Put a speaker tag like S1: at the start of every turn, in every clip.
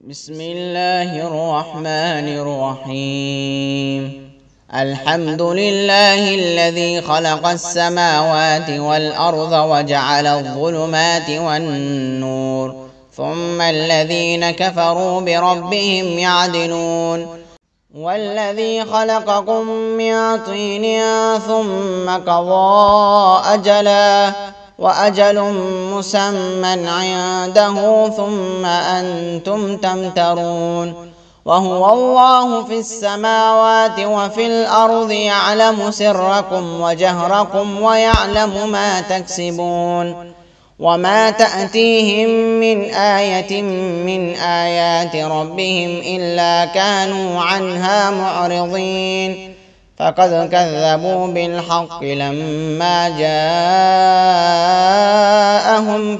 S1: بسم الله الرحمن الرحيم. الحمد لله الذي خلق السماوات والأرض وجعل الظلمات والنور، ثم الذين كفروا بربهم يعدلون. والذي خلقكم من طين ثم قضى أجلا وأجل مسمى عنده ثم أنتم تمترون. وهو الله في السماوات وفي الأرض، يعلم سركم وجهركم ويعلم ما تكسبون. وما تأتيهم من آية من آيات ربهم إلا كانوا عنها معرضين. فقد كذبوا بالحق لما جاءهم،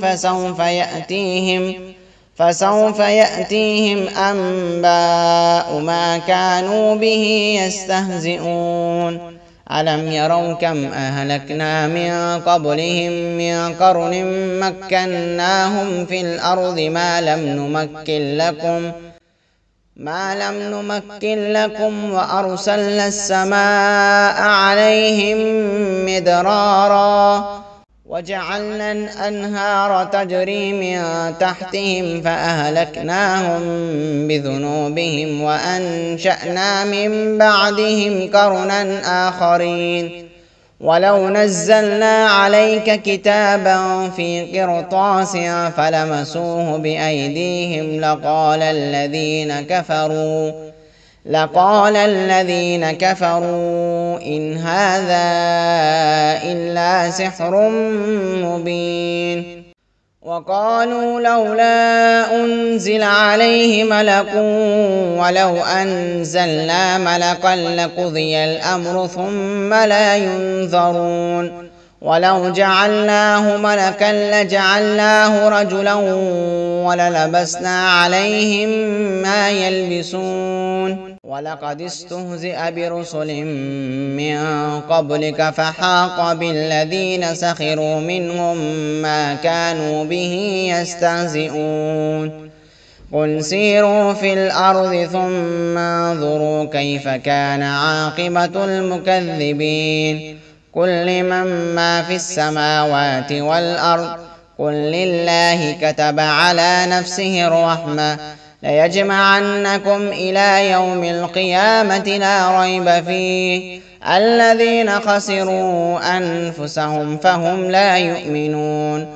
S1: فسوف يأتيهم أنباء ما كانوا به يستهزئون. ألم يروا كم أهلكنا من قبلهم من قرن مكناهم في الأرض ما لم نمكن لكم وأرسلنا السماء عليهم مدرارا وجعلنا الأنهار تجري من تحتهم فأهلكناهم بذنوبهم وأنشأنا من بعدهم قرنا آخرين. ولو نزلنا عليك كتابا في قرطاس فلمسوه بأيديهم لقال الذين كفروا إن هذا إلا سحر مبين. وقالوا لولا أنزل عليه ملك ولو أنزلنا ملكا لقضي الأمر ثم لا ينظرون. ولو جعلناه ملكا لجعلناه رجلا وللبسنا عليهم ما يلبسون. ولقد استهزئ برسل من قبلك فحاق بالذين سخروا منهم ما كانوا به يستهزئون. قل سيروا في الأرض ثم انظروا كيف كان عاقبة المكذبين. قل لمن ما في السماوات والأرض قل لله كتب على نفسه الرحمة ليجمعنكم إلى يوم القيامة لا ريب فيه الذين خسروا أنفسهم فهم لا يؤمنون.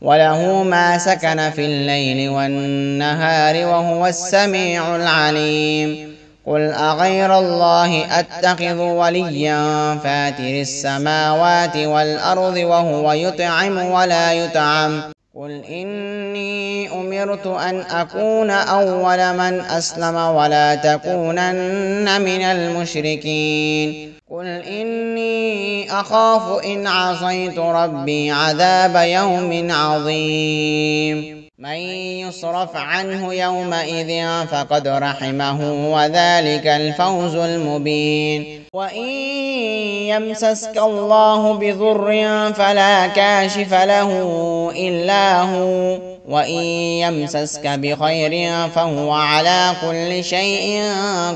S1: وله ما سكن في الليل والنهار وهو السميع العليم. قل أغير الله أتخذ وليا فاتر السماوات والأرض وهو يطعم ولا يطعم. قل إني أمرت أن أكون أول من أسلم ولا تكونن من المشركين. قل إني أخاف إن عصيت ربي عذاب يوم عظيم. من يصرف عنه يومئذ فقد رحمه وذلك الفوز المبين. وإن يمسسك الله بضر فلا كاشف له إلا هو، وإن يمسسك بخير فهو على كل شيء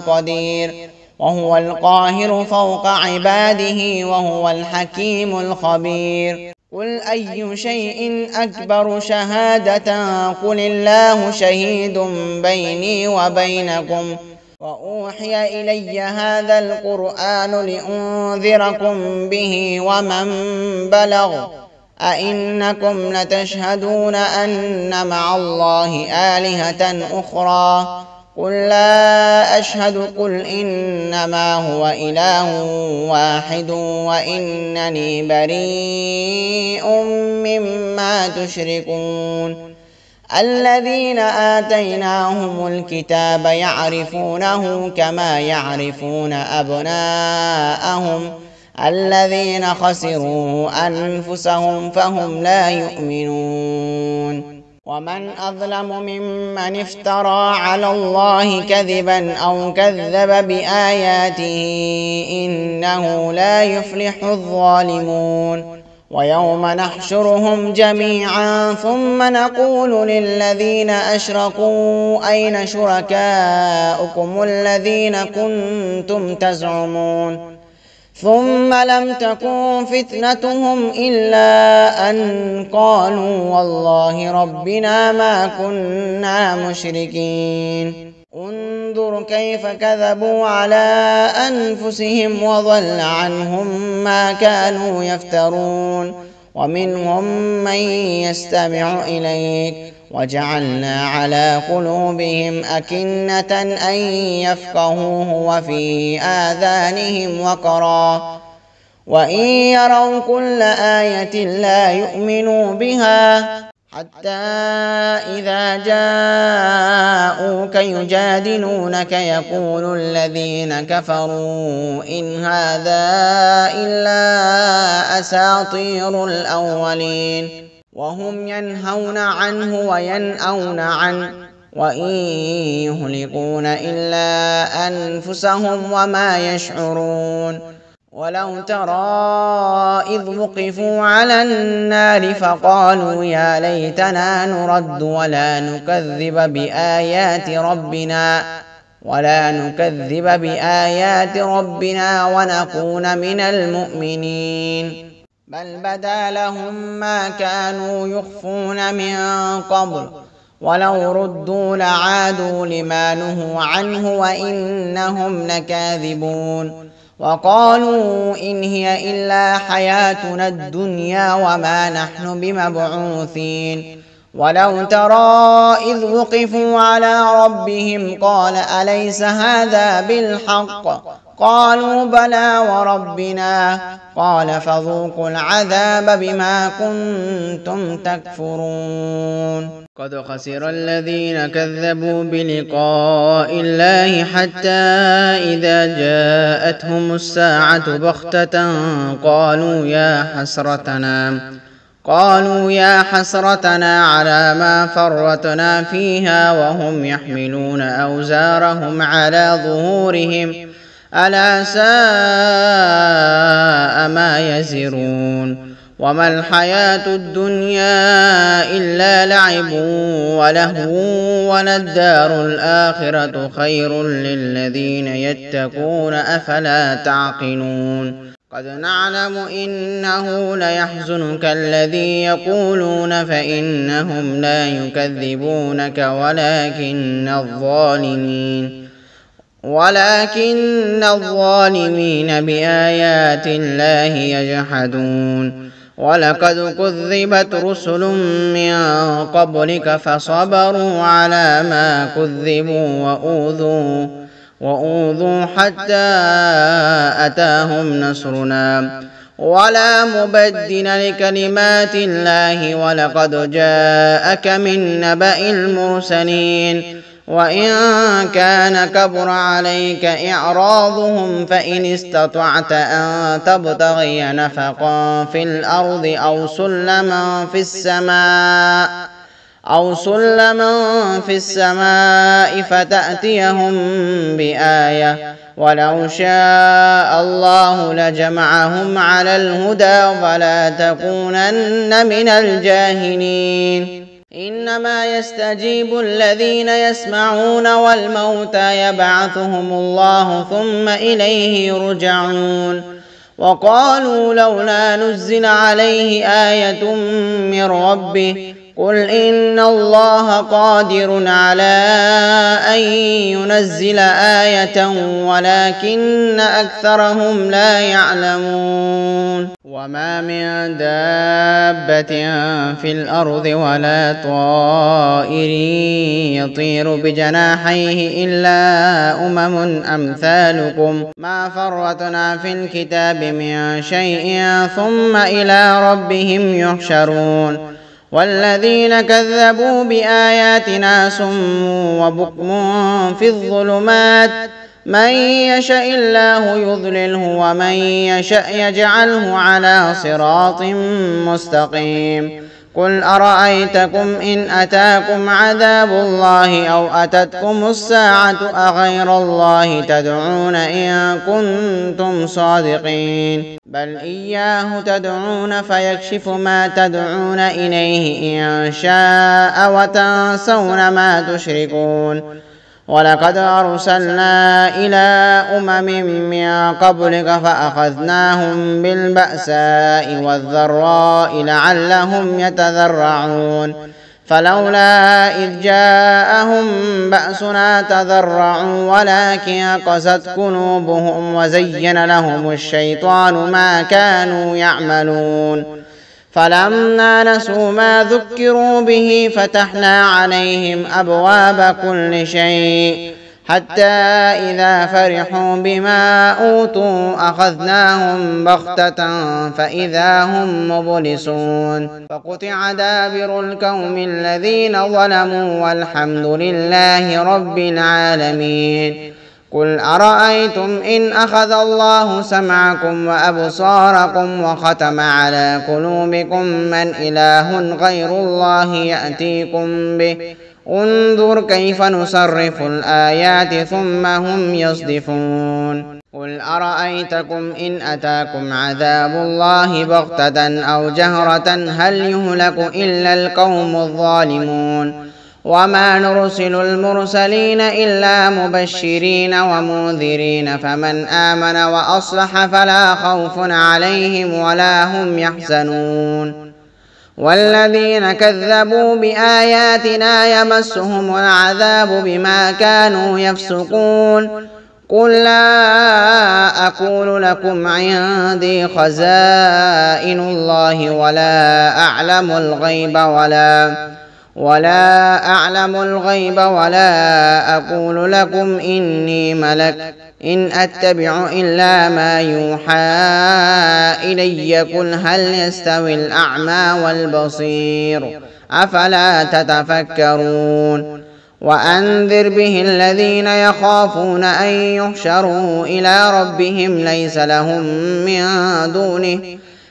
S1: قدير، وهو القاهر فوق عباده وهو الحكيم الخبير. قل أي شيء أكبر شهادة قل الله شهيد بيني وبينكم وأوحي إلي هذا القرآن لأنذركم به ومن بلغ أئنكم لتشهدون أن مع الله آلهة أخرى قل لا أشهد. قل إنما هو إله واحد وإنني بريء مما تشركون. الذين آتيناهم الكتاب يعرفونه كما يعرفون أبناءهم الذين خسروا أنفسهم فهم لا يؤمنون. ومن أظلم ممن افترى على الله كذبا أو كذب بآياته إنه لا يفلح الظالمون. ويوم نحشرهم جميعا ثم نقول للذين أشركوا أين شركاؤكم الذين كنتم تزعمون ثم لم تكن فتنتهم إلا أن قالوا والله ربنا ما كنا مشركين انظر كيف كذبوا على أنفسهم وضل عنهم ما كانوا يفترون ومنهم من يستمع إليك وجعلنا على قلوبهم أكنة أن يفقهوه وفي آذانهم وقرا وإن يروا كل آية لا يؤمنوا بها حتى إذا جاءوك يجادلونك يقول الذين كفروا إن هذا إلا أساطير الأولين وهم ينهون عنه وينأون عنه وإن يهلكون إلا أنفسهم وما يشعرون ولو ترى إذ وقفوا على النار فقالوا يا ليتنا نرد ولا نكذب بآيات ربنا ونكون من المؤمنين بل بدا لهم ما كانوا يخفون من قبل ولو ردوا لعادوا لما نهوا عنه وإنهم لكاذبون وقالوا إن هي إلا حياتنا الدنيا وما نحن بمبعوثين ولو ترى إذ وقفوا على ربهم قال أليس هذا بالحق قالوا بلى وربنا قال فذوقوا العذاب بما كنتم تكفرون قد خسر الذين كذبوا بلقاء الله حتى إذا جاءتهم الساعة بغتة قالوا يا حسرتنا على ما فرطنا فيها وهم يحملون أوزارهم على ظهورهم ألا ساء ما يزرون وما الحياة الدنيا إلا لعب ولهو وللدار الآخرة خير للذين يتقون أفلا تعقلون قد نعلم إنه ليحزنك الذي يقولون فإنهم لا يكذبونك ولكن الظالمين بآيات الله يجحدون ولقد كذبت رسل من قبلك فصبروا على ما كذبوا وأوذوا حتى أتاهم نصرنا ولا مبدل لكلمات الله ولقد جاءك من نبأ المرسلين وإن كان كبر عليك إعراضهم فإن استطعت أن تبتغي نفقا في الأرض أو سلما في السماء فتأتيهم بآية ولو شاء الله لجمعهم على الهدى فلا تكونن من الجاهلين إنما يستجيب الذين يسمعون والموتى يبعثهم الله ثم إليه يرجعون وقالوا لولا نزل عليه آية من ربه قل إن الله قادر على أن ينزل آية ولكن أكثرهم لا يعلمون وما من دابة في الأرض ولا طائر يطير بجناحيه إلا أمثالكم ما فرطنا في الكتاب من شيء ثم إلى ربهم يحشرون والذين كذبوا بآياتنا صم وبكم في الظلمات من يشاء الله يضلله ومن يشاء يجعله على صراط مستقيم قل أرأيتكم إن أتاكم عذاب الله أو أتتكم الساعة أغير الله تدعون إن كنتم صادقين بل إياه تدعون فيكشف ما تدعون إليه إن شاء وتنسون ما تشركون ولقد أرسلنا إلى أمم من قبلك فأخذناهم بالبأساء والضراء لعلهم يتضرعون فلولا إذ جاءهم بأسنا تضرعوا ولكن قست قلوبهم وزين لهم الشيطان ما كانوا يعملون فلما نسوا ما ذكروا به فتحنا عليهم أبواب كل شيء حتى إذا فرحوا بما أوتوا أخذناهم بغتة فإذا هم مبلسون فقطع دابر القوم الذين ظلموا والحمد لله رب العالمين قل أرأيتم إن أخذ الله سمعكم وأبصاركم وختم على قلوبكم من إله غير الله يأتيكم به انظر كيف نصرف الآيات ثم هم يصدفون قل أرأيتكم إن أتاكم عذاب الله بغتة أو جهرة هل يهلك إلا القوم الظالمون وما نرسل المرسلين إلا مبشرين ومنذرين فمن آمن وأصلح فلا خوف عليهم ولا هم يحزنون والذين كذبوا بآياتنا يمسهم العذاب بما كانوا يفسقون قل لا أقول لكم عندي خزائن الله ولا أعلم الغيب ولا أقول لكم إني ملك إن أتبع إلا ما يوحى إلي قل هل يستوي الأعمى والبصير أفلا تتفكرون وأنذر به الذين يخافون أن يحشروا إلى ربهم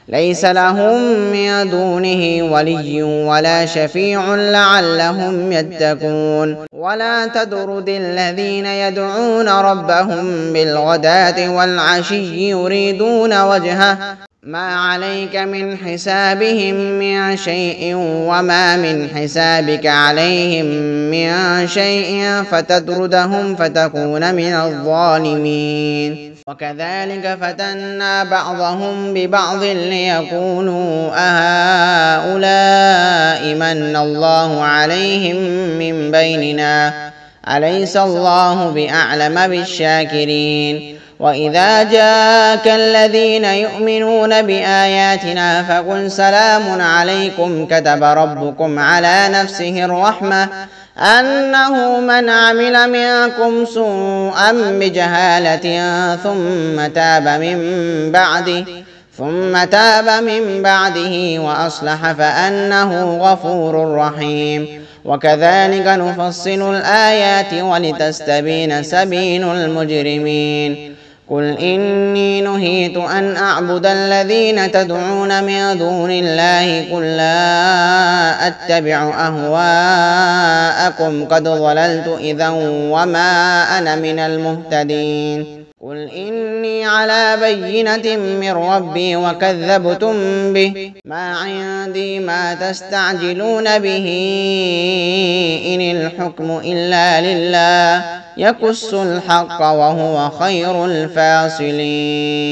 S1: ليس لهم من دونه ولي ولا شفيع لعلهم يتقون ولا تطرد الذين يدعون ربهم بالغداة والعشي يريدون وجهه ما عليك من حسابهم من شيء وما من حسابك عليهم من شيء فتطردهم فتكون من الظالمين وكذلك فتنا بعضهم ببعض ليقولوا أهؤلاء من الله عليهم من بيننا أليس الله بأعلم بالشاكرين وإذا جاءك الذين يؤمنون بآياتنا فقل سلام عليكم كتب ربكم على نفسه الرحمة أنه من عمل منكم سوءا بجهالة ثم تاب من بعده وأصلح فأنه غفور رحيم وكذلك نفصل الآيات ولتستبين سبيل المجرمين قل إني نهيت أن أعبد الذين تدعون من دون الله قل لا أتبع أهواءكم قد ضللت إذا وما أنا من المهتدين قل إني على بينة من ربي وكذبتم به ما عندي ما تستعجلون به إن الحكم إلا لله يقص الحق وهو خير الفاصلين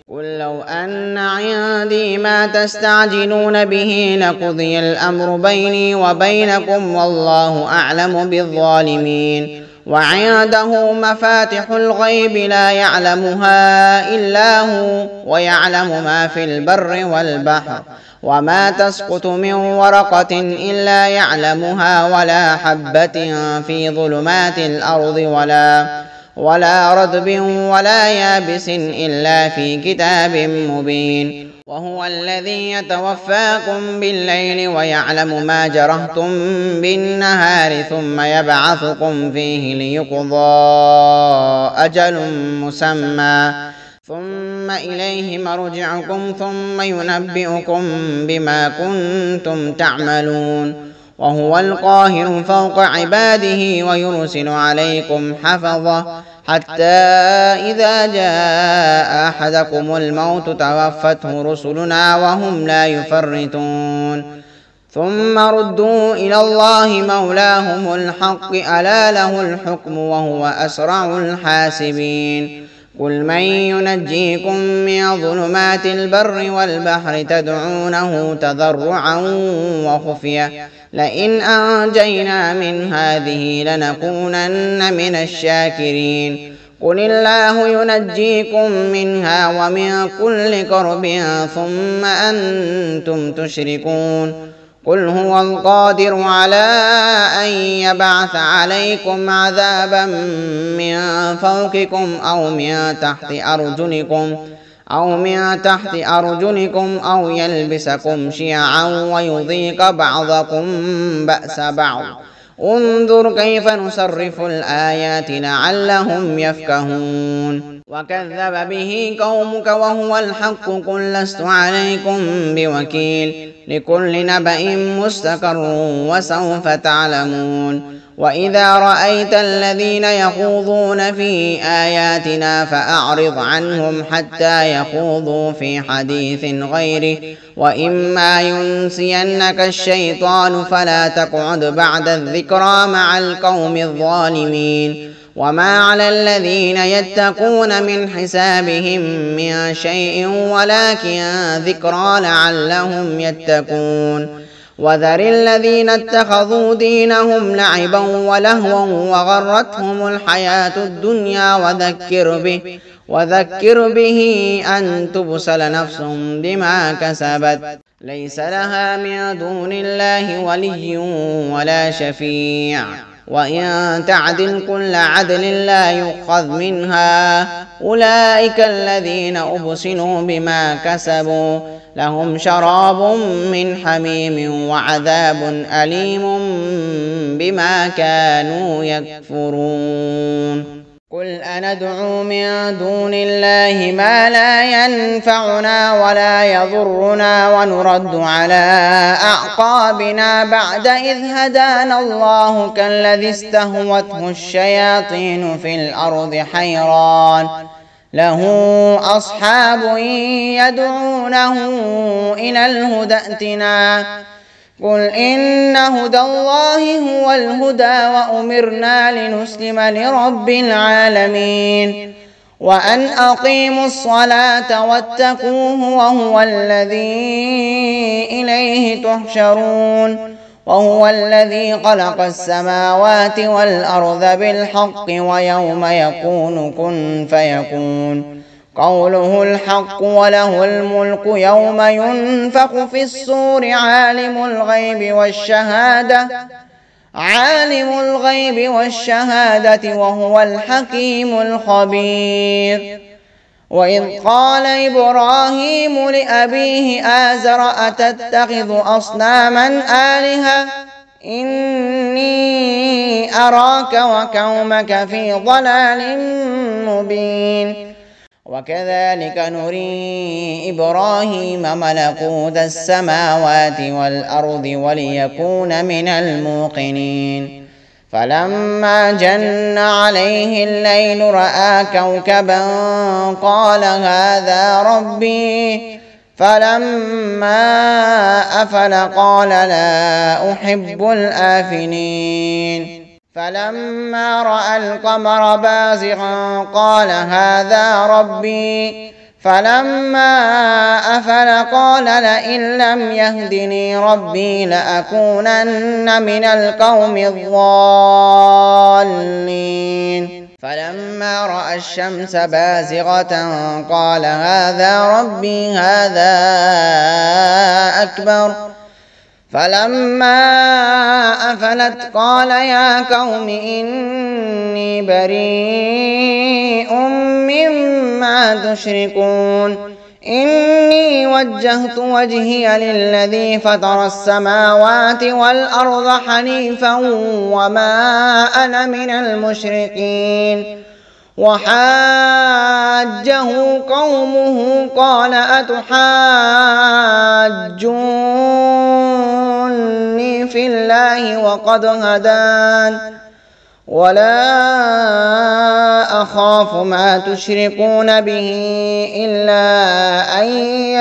S1: قل لو أن عندي ما تستعجلون به لقضي الأمر بيني وبينكم والله أعلم بالظالمين وعنده مفاتح الغيب لا يعلمها إلا هو ويعلم ما في البر والبحر وما تسقط من ورقة إلا يعلمها ولا حبة في ظلمات الأرض ولا رطب ولا يابس إلا في كتاب مبين وهو الذي يتوفاكم بالليل ويعلم ما جرحتم بالنهار ثم يبعثكم فيه ليقضى أجل مسمى ثم إليه مرجعكم ثم ينبئكم بما كنتم تعملون وهو القاهر فوق عباده ويرسل عليكم حفظة حتى إذا جاء أحدكم الموت توفته رسلنا وهم لا يفرطون ثم ردوا إلى الله مولاهم الحق ألا له الحكم وهو أسرع الحاسبين قل من ينجيكم من ظلمات البر والبحر تدعونه تضرعا وخفية لئن أنجينا من هذه لنكونن من الشاكرين قل الله ينجيكم منها ومن كل كرب ثم أنتم تشركون قل هو القادر على أن يبعث عليكم عذابا من فوقكم أو من تحت أرجلكم أو يلبسكم شيعا ويذيق بعضكم بأس بعض انظر كيف نصرف الآيات لعلهم يفقهون وكذب به قومك وهو الحق قل لست عليكم بوكيل لكل نبأ مستقر وسوف تعلمون وإذا رأيت الذين يخوضون في آياتنا فأعرض عنهم حتى يخوضوا في حديث غيره وإما ينسينك الشيطان فلا تقعد بعد الذكرى مع القوم الظالمين وما على الذين يتقون من حسابهم من شيء ولكن ذكرى لعلهم يتقون وذر الذين اتخذوا دينهم لعبا ولهوا وغرتهم الحياة الدنيا وذكر به أن تبسل نفس بما كسبت ليس لها من دون الله ولي ولا شفيع وإن تعدل كل عدل لا يؤخذ منها أولئك الذين أبسلوا بما كسبوا لهم شراب من حميم وعذاب أليم بما كانوا يكفرون قل أندعو من دون الله ما لا ينفعنا ولا يضرنا ونرد على أعقابنا بعد إذ هدانا الله كالذي استهوته الشياطين في الأرض حيران له أصحاب يدعونه إلى الهدى ائتنا قل إن هدى الله هو الهدى وأمرنا لنسلم لرب العالمين وأن أقيموا الصلاة واتقوه وهو الذي إليه تحشرون وهو الذي خلق السماوات والأرض بالحق ويوم يقول كن فيكون قوله الحق وله الملك يوم ينفخ في الصور عالم الغيب والشهادة وهو الحكيم الخبير وإذ قال إبراهيم لأبيه آزر أتتخذ أصناما آلهة إني أراك وقومك في ضلال مبين وكذلك نري إبراهيم ملكوت السماوات والأرض وليكون من الموقنين فلما جن عليه الليل رأى كوكبا قال هذا ربي فلما أفل قال لا أحب الآفلين فلما رأى القمر بازغا قال هذا ربي فلما أفل قال لئن لم يهدني ربي لأكونن من القوم الضالين فلما رأى الشمس بازغة قال هذا ربي هذا أكبر فلما أفلت قال يا قوم إني بريء مما تشركون إني وجهت وجهي للذي فطر السماوات والأرض حنيفا وما أنا من المشركين وحاجه قومه قال أتحاجوني في الله وقد هدان ولا أخاف ما تشركون به إلا أن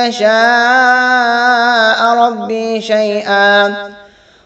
S1: يشاء ربي شيئا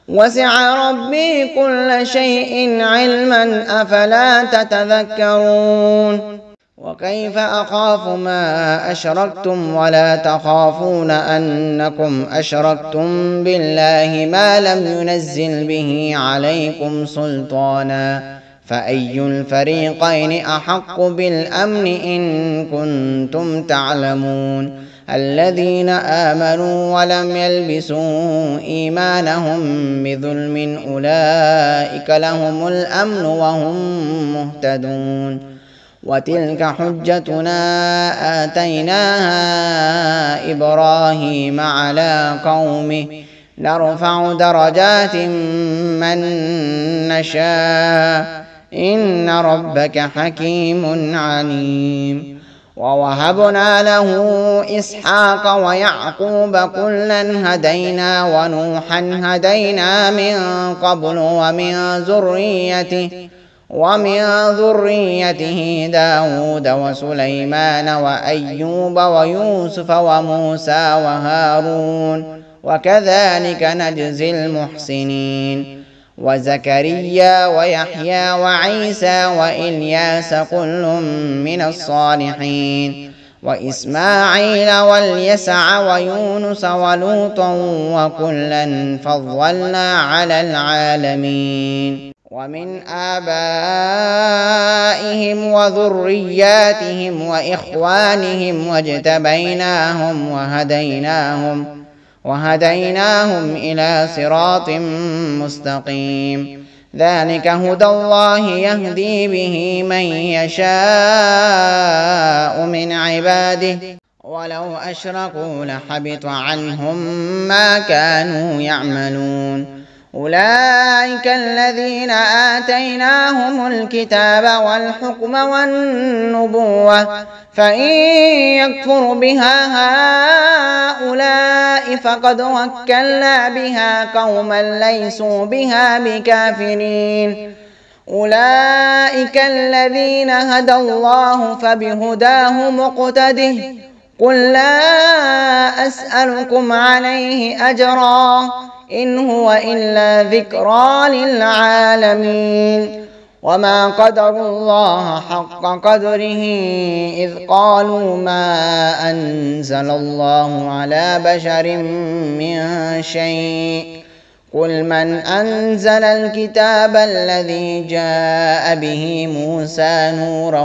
S1: وسع ربي كل شيء علما أفلا تتذكرون وكيف أخاف ما أشركتم ولا تخافون أنكم أشركتم بالله ما لم ينزل به عليكم سلطانا فأي الفريقين أحق بالأمن إن كنتم تعلمون الذين آمنوا ولم يلبسوا إيمانهم بظلم أولئك لهم الأمن وهم مهتدون وتلك حجتنا آتيناها إبراهيم على قومه نرفع درجات من نشاء إن ربك حكيم عليم ووهبنا له إسحاق ويعقوب كلا هدينا ونوحا هدينا من قبل ومن ذريته داود وسليمان وأيوب ويوسف وموسى وهارون وكذلك نجزي المحسنين وزكريا ويحيى وعيسى وإلياس كل من الصالحين وإسماعيل واليسع ويونس ولوطا وكلا فضلنا على العالمين ومن آبائهم وذرياتهم وإخوانهم واجتبيناهم وهديناهم إلى صراط مستقيم ذلك هدى الله يهدي به من يشاء من عباده ولو أشركوا لحبط عنهم ما كانوا يعملون أولئك الذين آتيناهم الكتاب والحكم والنبوة فإن يكفر بها هؤلاء فقد وكلنا بها قوما ليسوا بها بكافرين أولئك الذين هدى الله فبهداه مقتده قل لا أسألكم عليه أجرا إن هو إلا ذكرى للعالمين وما قدروا الله حق قدره إذ قالوا ما أنزل الله على بشر من شيء قل من أنزل الكتاب الذي جاء به موسى نورا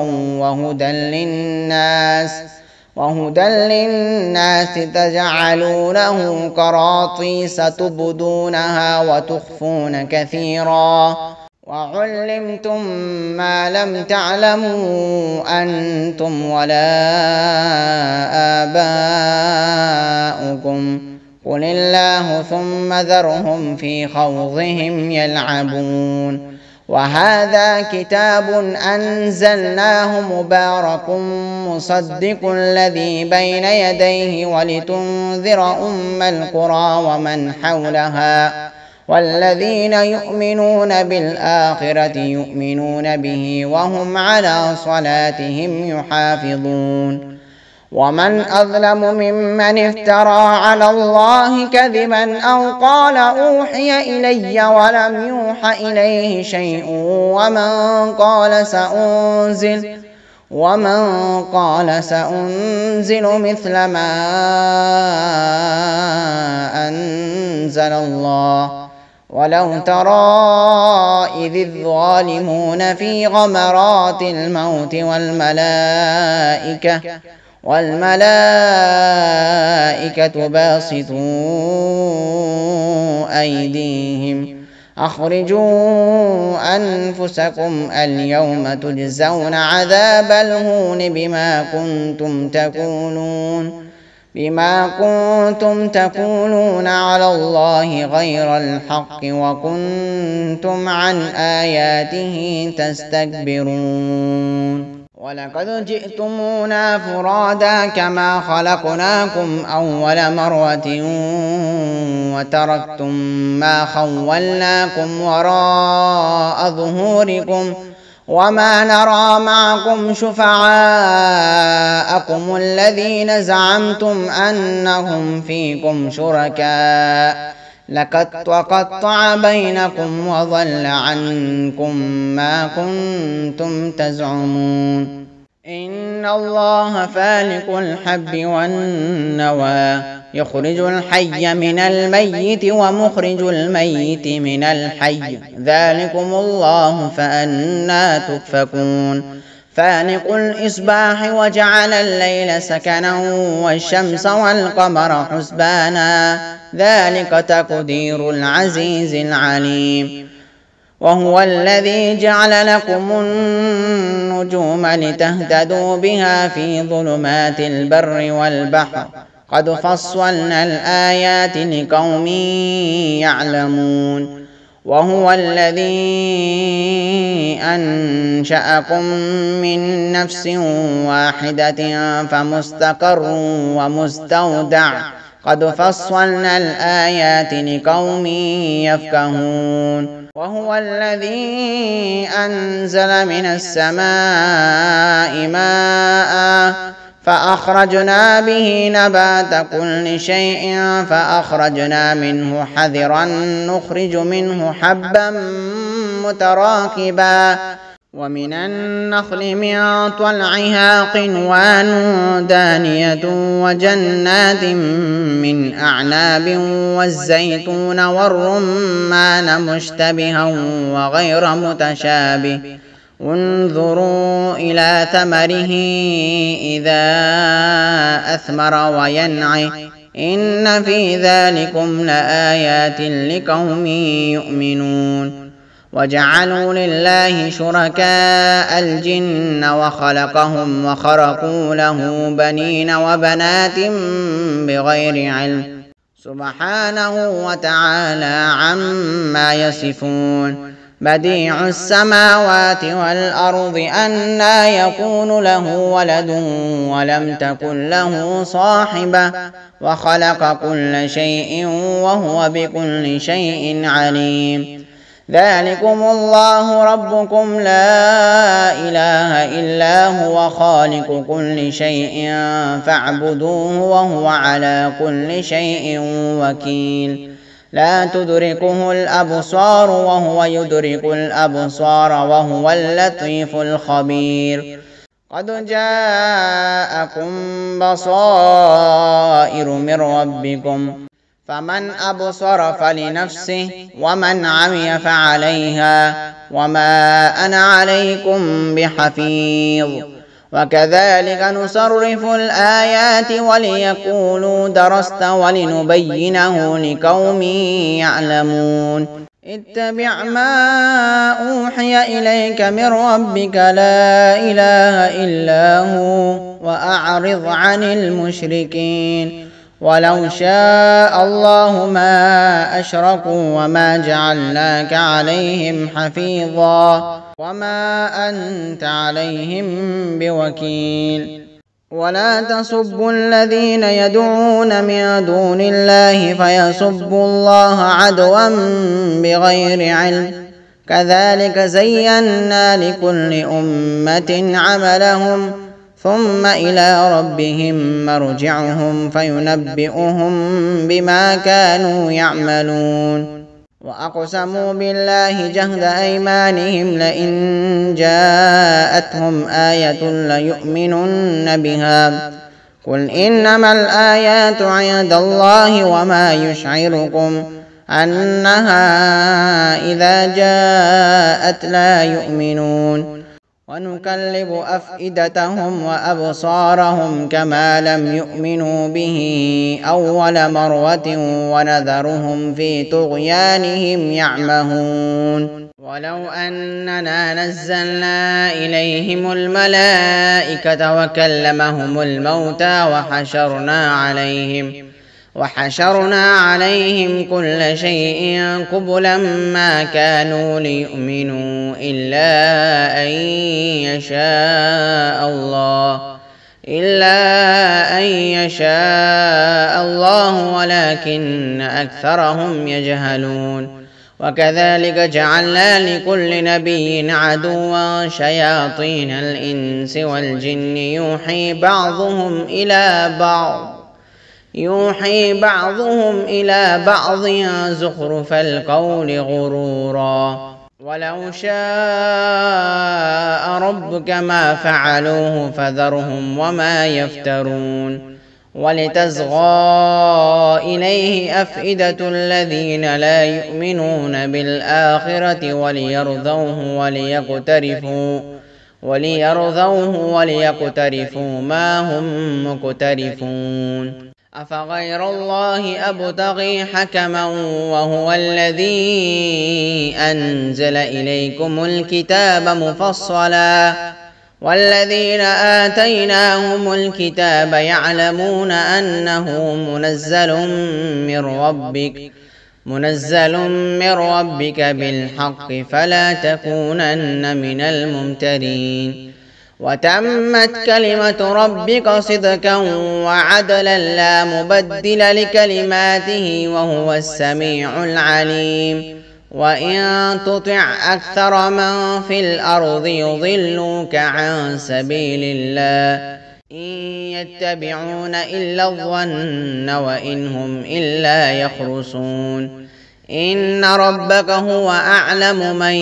S1: وهدى للناس تجعلونه قراطيس تبدونها وتخفون كثيرا وعلمتم ما لم تعلموا أنتم ولا آباؤكم قل الله ثم ذرهم في خوضهم يلعبون وهذا كتاب أنزلناه مبارك مصدق الذي بين يديه ولتنذر أم القرى ومن حولها والذين يؤمنون بالآخرة يؤمنون به وهم على صلاتهم يحافظون ومن أظلم ممن افترى على الله كذبا أو قال أوحي إلي ولم يوح إليه شيء ومن قال سأنزل مثل ما أنزل الله ولو ترى إذ الظالمون في غمرات الموت والملائكة باسطوا أيديهم أخرجوا أنفسكم اليوم تجزون عذاب الهون بما كنتم تقولون على الله غير الحق وكنتم عن آياته تستكبرون ولقد جئتمونا فرادا كما خلقناكم أول مرة وتركتم ما خولناكم وراء ظهوركم وما نرى معكم شفعاءكم الذين زعمتم أنهم فيكم شركاء لقد تقطع بينكم وضل عنكم ما كنتم تزعمون إن الله فالق الحب والنوى يخرج الحي من الميت ومخرج الميت من الحي ذلكم الله فأنى تؤفكون فالق الإصباح وجعل الليل سكنا والشمس والقمر حسبانا ذلك تقدير العزيز العليم وهو الذي جعل لكم النجوم لتهتدوا بها في ظلمات البر والبحر قد فصلنا الآيات لقوم يعلمون وهو الذي أنشأكم من نفس واحدة فمستقر ومستودع قد فصلنا الآيات لقوم يفقهون وهو الذي أنزل من السماء ماء فأخرجنا به نبات كل شيء فأخرجنا منه حذرا نخرج منه حبا متراكبا ومن النخل من طلعها قنوان دانية وجنات من أعناب والزيتون والرمان مشتبها وغير متشابه انظروا إلى ثمره إذا أثمر وينعي إن في ذلكم لآيات لقوم يؤمنون وجعلوا لله شركاء الجن وخلقهم وخرقوا له بنين وبنات بغير علم سبحانه وتعالى عما يصفون بديع السماوات والأرض أنى يكون له ولد ولم تكن له صاحبة وخلق كل شيء وهو بكل شيء عليم ذلكم الله ربكم لا إله إلا هو خالق كل شيء فاعبدوه وهو على كل شيء وكيل لا تدركه الأبصار وهو يدرك الأبصار وهو اللطيف الخبير قد جاءكم بصائر من ربكم فمن أبصر فلنفسه ومن عمي فعليها وما أنا عليكم بحفيظ وكذلك نصرف الآيات وليقولوا درست ولنبينه لقوم يعلمون اتبع ما أوحي إليك من ربك لا إله إلا هو وأعرض عن المشركين ولو شاء الله ما أشركوا وما جعلناك عليهم حفيظا وما أنت عليهم بوكيل ولا تسبوا الذين يدعون من دون الله فيسبوا الله عدوا بغير علم كذلك زينا لكل أمة عملهم ثم إلى ربهم مرجعهم فينبئهم بما كانوا يعملون وأقسموا بالله جهد أيمانهم لئن جاءتهم آية ليؤمنن بها قل إنما الآيات عند الله وما يشعركم أنها إذا جاءت لا يؤمنون ونقلب أفئدتهم وأبصارهم كما لم يؤمنوا به أول مرة ونذرهم في طغيانهم يعمهون ولو أننا نزلنا إليهم الملائكة وكلمهم الموتى وحشرنا عليهم كل شيء قبلا ما كانوا ليؤمنوا إلا أن يشاء الله ولكن أكثرهم يجهلون. وكذلك جعلنا لكل نبي عدوا شياطين الإنس والجن يوحي بعضهم إلى بعض زخرف القول غرورا ولو شاء ربك ما فعلوه فذرهم وما يفترون. ولتصغى إليه أفئدة الذين لا يؤمنون بالآخرة وليرضوه وليقترفوا ما هم مقترفون. أفغير الله أبتغي حكما وهو الذي أنزل إليكم الكتاب مفصلا والذين آتيناهم الكتاب يعلمون أنه منزل من ربك بالحق فلا تكونن من الممترين. وتمت كلمة ربك صدقا وعدلا لا مبدل لكلماته وهو السميع العليم. وإن تطع أكثر من في الأرض يضلوك عن سبيل الله إن يتبعون إلا الظن وإن هم إلا يخرصون. إن ربك هو أعلم من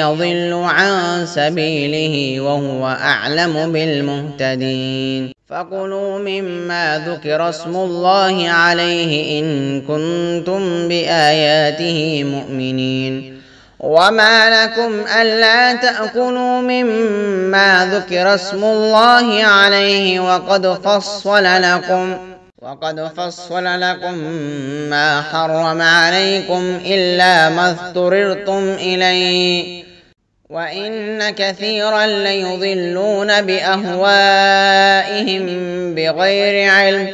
S1: يضل عن سبيله وهو أعلم بالمهتدين. فكلوا مما ذكر اسم الله عليه إن كنتم بآياته مؤمنين. وما لكم ألا تأكلوا مما ذكر اسم الله عليه وقد فصل لكم ما حرم عليكم إلا ما اضطررتم إليه وإن كثيرا ليضلون بأهوائهم بغير علم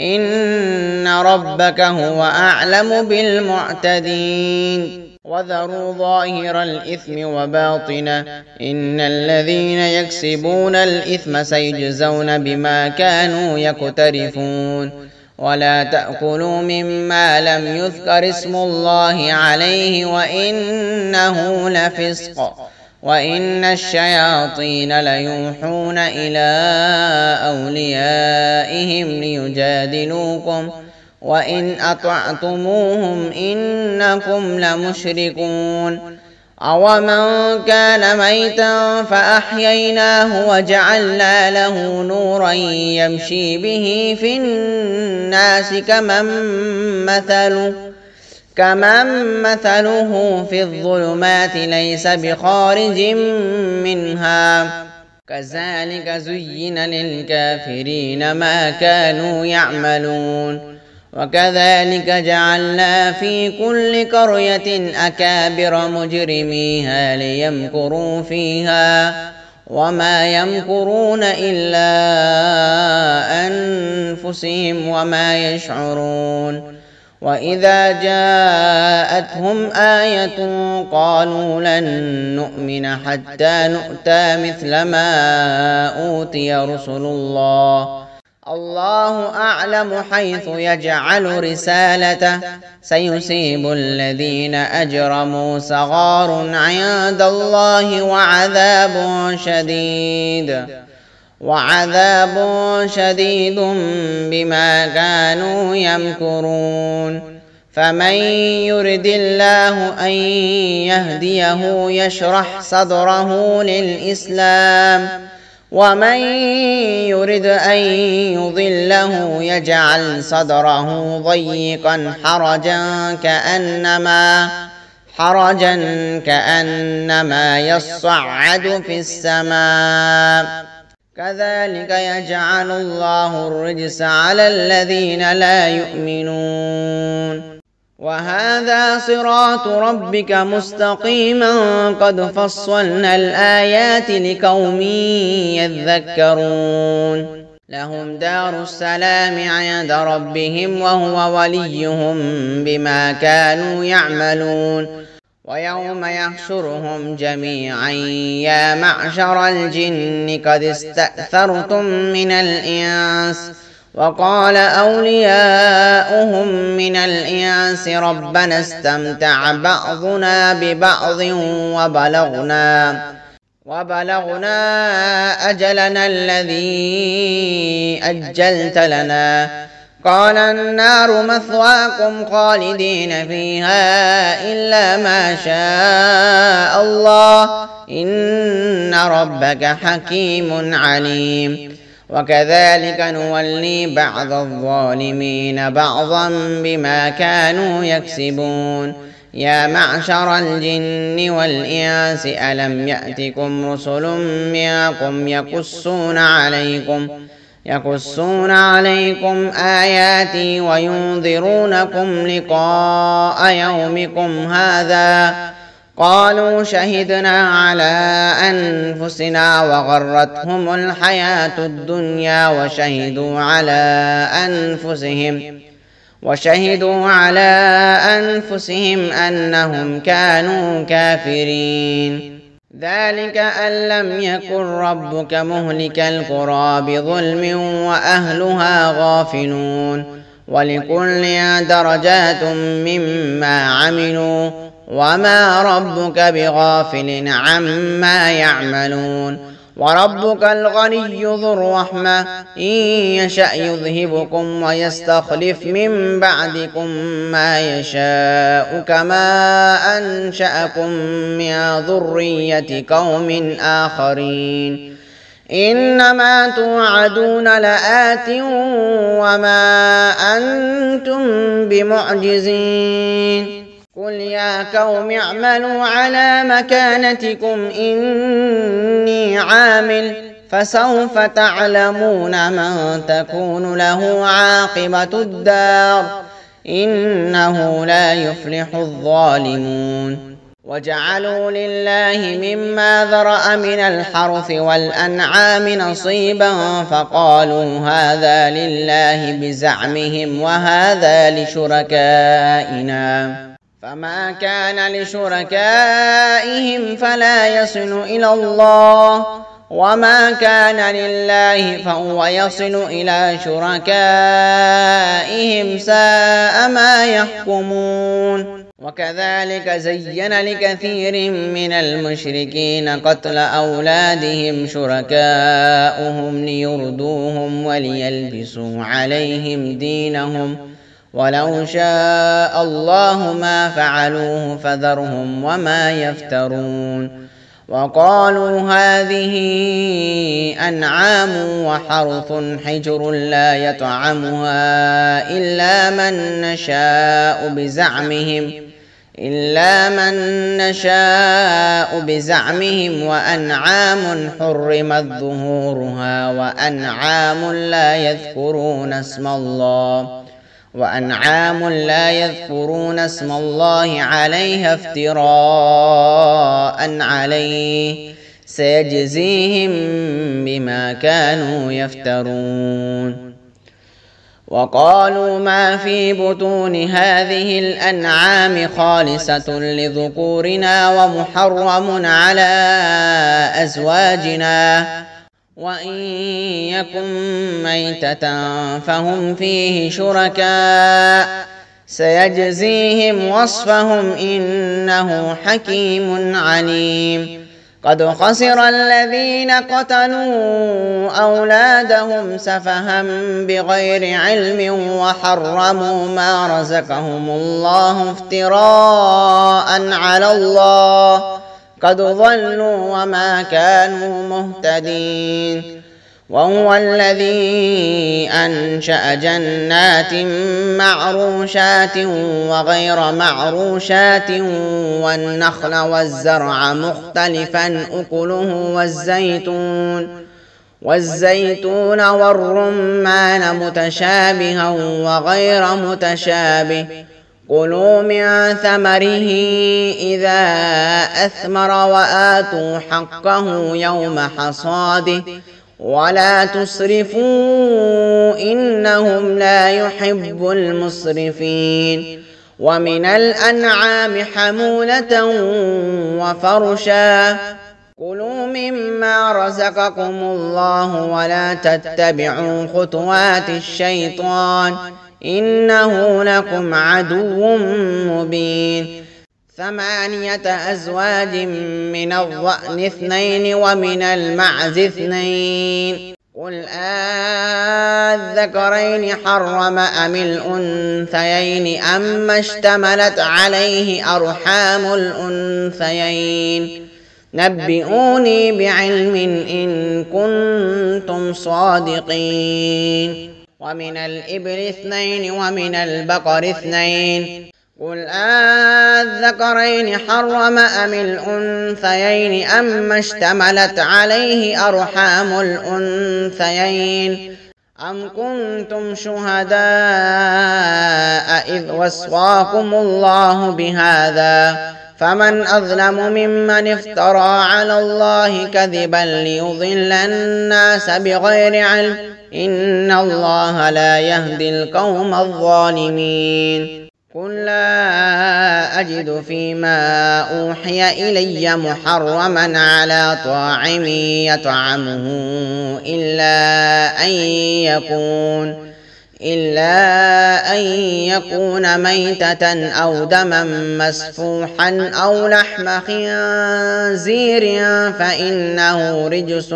S1: إن ربك هو أعلم بالمعتدين. وذروا ظاهر الإثم وباطنه إن الذين يكسبون الإثم سيجزون بما كانوا يقترفون. ولا تأكلوا مما لم يذكر اسم الله عليه وإنه لفسق وإن الشياطين ليوحون إلى أوليائهم ليجادلوكم وإن أطعتموهم إنكم لمشركون. أومن كان ميتا فأحييناه وجعلنا له نورا يمشي به في الناس كمن مثله في الظلمات ليس بخارج منها كذلك زين للكافرين ما كانوا يعملون. وكذلك جعلنا في كل قرية أكابر مجرميها ليمكروا فيها وما يمكرون إلا أنفسهم وما يشعرون. وإذا جاءتهم آية قالوا لن نؤمن حتى نؤتى مثل ما أوتي رسل الله أعلم حيث يجعل رسالته سيصيب الذين أجرموا صغار عند الله وعذاب شديد بما كانوا يمكرون. فمن يرد الله أن يهديه يشرح صدره للإسلام ومن يرد أن يضله يجعل صدره ضيقا حرجا كأنما يصعد في السماء كذلك يجعل الله الرجس على الذين لا يؤمنون. وهذا صراط ربك مستقيما قد فصلنا الآيات لقوم يذكرون. لهم دار السلام عند ربهم وهو وليهم بما كانوا يعملون ويوم يحشرهم جميعا يا معشر الجن قد استأثرتم من الإنس وقال أولياؤهم من الإنس ربنا استمتع بعضنا ببعض وبلغنا أجلنا الذي أجلت لنا قال النار مثواكم خالدين فيها إلا ما شاء الله إن ربك حكيم عليم وكذلك نولي بعض الظالمين بعضا بما كانوا يكسبون يا معشر الجن والإنس ألم يأتكم رسل منكم يقصون عليكم آياتي وينذرونكم لقاء يومكم هذا قالوا شهدنا على أنفسنا وغرتهم الحياة الدنيا وشهدوا على أنفسهم أنهم كانوا كافرين ذلك أن لم يكن ربك مهلك القرى بظلم وأهلها غافلون ولكل درجات مما عملوا وما ربك بغافل عما يعملون وربك الغني ذو الرحمة إن يشأ يذهبكم ويستخلف من بعدكم ما يشاء كما أنشأكم من ذرية قوم آخرين إنما توعدون لآت وما أنتم بمعجزين قل يا قوم اعملوا على مكانتكم إني عامل فسوف تعلمون من تكون له عاقبة الدار إنه لا يفلح الظالمون وجعلوا لله مما ذرأ من الحرث والأنعام نصيبا فقالوا هذا لله بزعمهم وهذا لشركائنا فما كان لشركائهم فلا يصل إلى الله وما كان لله فهو يصل إلى شركائهم ساء ما يحكمون وكذلك زين لكثير من المشركين قتل أولادهم شركاؤهم ليردوهم وليلبسوا عليهم دينهم ولو شاء الله ما فعلوه فذرهم وما يفترون وقالوا هذه أنعام وحرث حجر لا يطعمها إلا من نشاء بزعمهم وأنعام حرمت ظهورها وأنعام لا يذكرون اسم الله عليها افتراء عليه سيجزيهم بما كانوا يفترون وقالوا ما في بطون هذه الأنعام خالصة لذكورنا ومحرم على أزواجنا وإن يكن ميتة فهم فيه شركاء سيجزيهم وصفهم إنه حكيم عليم قد خسر الذين قتلوا أولادهم سفها بغير علم وحرموا ما رزقهم الله افتراء على الله قد ضلوا وما كانوا مهتدين وهو الذي أنشأ جنات معروشات وغير معروشات والنخل والزرع مختلفا أكله والزيتون والرمان متشابها وغير متشابه كلوا من ثمره إذا أثمر وآتوا حقه يوم حصاده ولا تسرفوا إنهم لا يحب المسرفين. ومن الأنعام حمولة وفرشا كلوا مما رزقكم الله ولا تتبعوا خطوات الشيطان إنه لكم عدو مبين. 8 أزواج من الضأن 2 ومن المعز 2 قل الذكرين حرم أم الأنثيين أما اشتملت عليه أرحام الأنثيين نبئوني بعلم إن كنتم صادقين. ومن الإبل 2 ومن البقر 2 قل الذكرين حرم أم الأنثيين أما اشتملت عليه أرحام الأنثيين أم كنتم شهداء إذ وصاكم الله بهذا فمن أظلم ممن افترى على الله كذبا ليضل الناس بغير علم إن الله لا يهدي القوم الظالمين. قل لا أجد فيما أوحي إلي محرما على طاعم يطعمه إلا أن يكون ميتة أو دما مسفوحا أو لحم خنزير فإنه رجس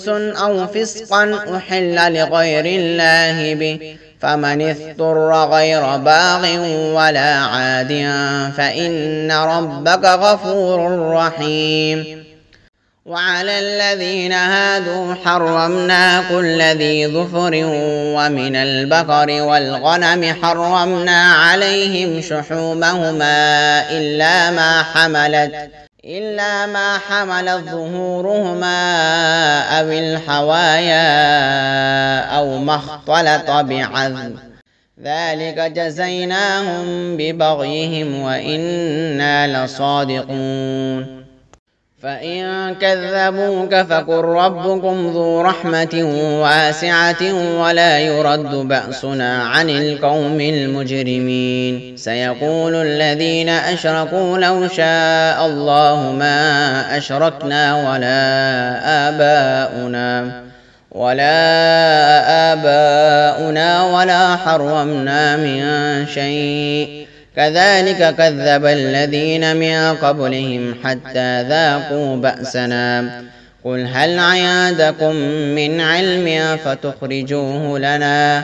S1: أو فسقا أحل لغير الله به فمن اضطر غير باغ ولا عاد فإن ربك غفور رحيم. وعلى الذين هادوا حرمنا كل ذي ظفر ومن البقر والغنم حرمنا عليهم شحومهما إلا ما حملت ظهورهما أو الحوايا أو ما اختلط بعظم ذلك جزيناهم ببغيهم وإنا لصادقون. فإن كذبوك فقل ربكم ذو رحمة واسعة ولا يرد بأسنا عن القوم المجرمين. سيقول الذين أشركوا لو شاء الله ما أشركنا ولا آباؤنا ولا حرمنا من شيء كذلك كذب الذين من قبلهم حتى ذاقوا بأسنا. قل هل عندكم من علم فتخرجوه لنا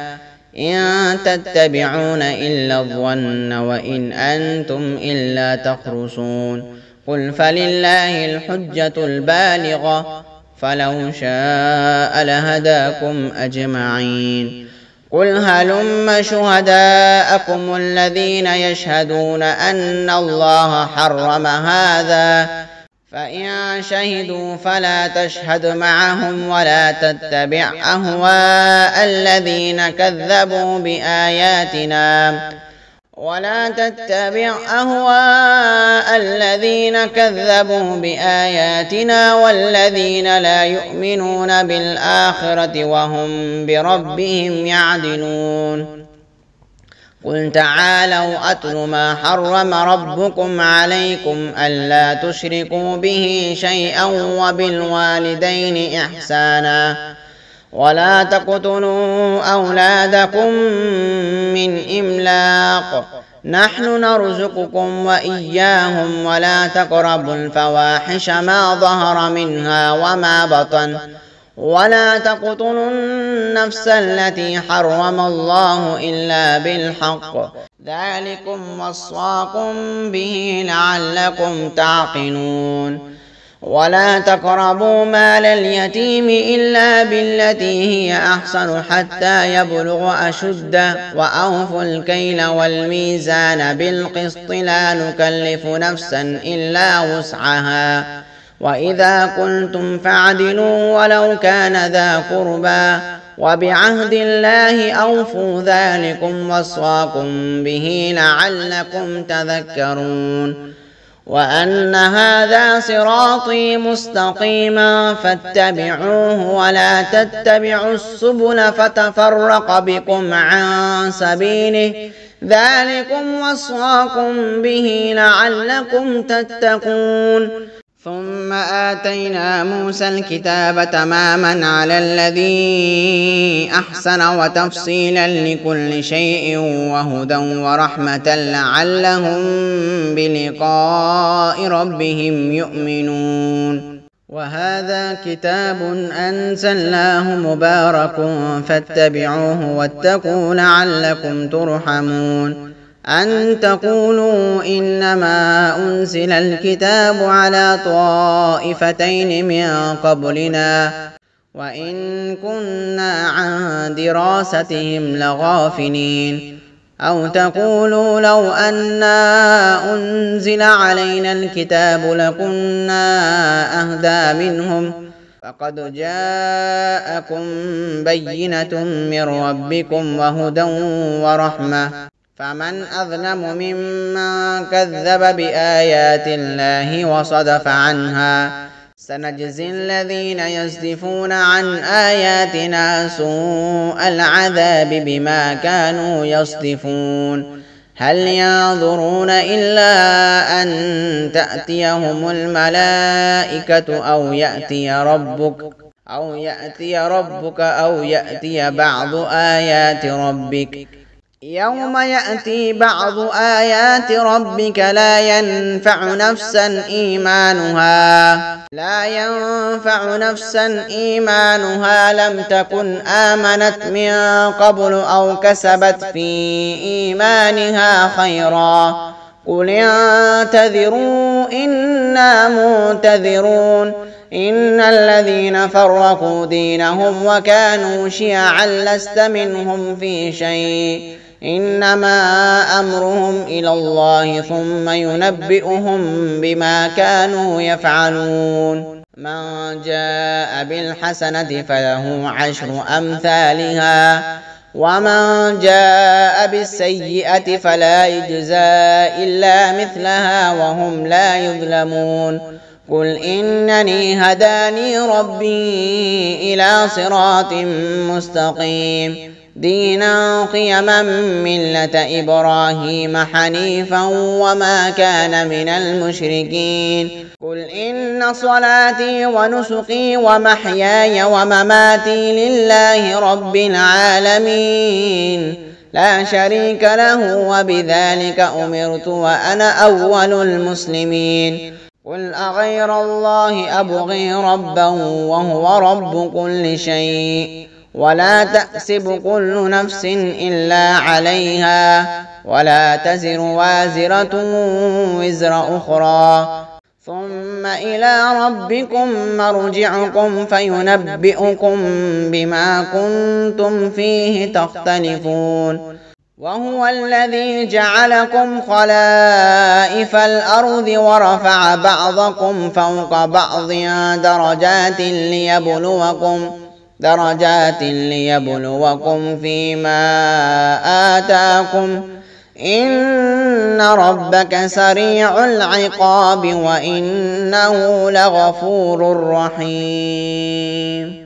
S1: إن تتبعون إلا الظن وإن أنتم إلا تخرصون. قل فلله الحجة البالغة فلو شاء لهداكم أجمعين. قل هلم شهداءكم الذين يشهدون أن الله حرم هذا فإن شهدوا فلا تشهد معهم ولا تتبع أهواء الذين كذبوا بآياتنا والذين لا يؤمنون بالآخرة وهم بربهم يعدلون. قل تعالوا أتل ما حرم ربكم عليكم ألا تشركوا به شيئا وبالوالدين إحسانا ولا تقتلوا أولادكم من إملاق نحن نرزقكم وإياهم ولا تقربوا الفواحش ما ظهر منها وما بطن ولا تقتلوا النفس التي حرم الله إلا بالحق ذلكم وصاكم به لعلكم تعقلون. ولا تقربوا مال اليتيم إلا بالتي هي أحسن حتى يبلغ أشده وأوفوا الكيل والميزان بالقسط لا نكلف نفسا إلا وسعها وإذا قلتم فاعدلوا ولو كان ذا قربى وبعهد الله أوفوا ذلكم وصاكم به لعلكم تذكرون. وأن هذا صراطي مستقيما فاتبعوه ولا تتبعوا السبل فتفرق بكم عن سبيله ذلكم وصاكم به لعلكم تتقون. ثم آتينا موسى الكتاب تماما على الذي أحسن وتفصيلا لكل شيء وهدى ورحمة لعلهم بلقاء ربهم يؤمنون. وهذا كتاب أنزلناه مبارك فاتبعوه واتقوا لعلكم ترحمون. أن تقولوا إنما أنزل الكتاب على طائفتين من قبلنا وإن كنا عن دراستهم لغافلين. أو تقولوا لو أنا أنزل علينا الكتاب لكنا أهدى منهم فقد جاءكم بينة من ربكم وهدى ورحمة فمن أظلم ممن كذب بآيات الله وصدف عنها سنجزي الذين يصدفون عن آياتنا سوء العذاب بما كانوا يصدفون. هل ينظرون إلا أن تأتيهم الملائكة أو يأتي ربك أو يأتي بعض آيات ربك يوم يأتي بعض آيات ربك لا ينفع نفسا إيمانها لم تكن آمنت من قبل أو كسبت في إيمانها خيرا قل انتظروا إنا منتظرون. إن الذين فرقوا دينهم وكانوا شيعا لست منهم في شيء إنما أمرهم إلى الله ثم ينبئهم بما كانوا يفعلون. من جاء بالحسنة فله 10 أمثالها ومن جاء بالسيئة فلا يجزى إلا مثلها وهم لا يظلمون. قل إنني هداني ربي إلى صراط مستقيم دينا قيما ملة إبراهيم حنيفا وما كان من المشركين. قل إن صلاتي ونسكي ومحياي ومماتي لله رب العالمين لا شريك له وبذلك أمرت وأنا أول المسلمين. قل أغير الله أبغي ربا وهو رب كل شيء ولا تحسب كل نفس إلا عليها ولا تزر وازرة وزر أخرى ثم إلى ربكم مرجعكم فينبئكم بما كنتم فيه تختلفون. وهو الذي جعلكم خلائف الأرض ورفع بعضكم فوق بعض درجات ليبلوكم فيما آتاكم إن ربك سريع العقاب وإنه لغفور رحيم.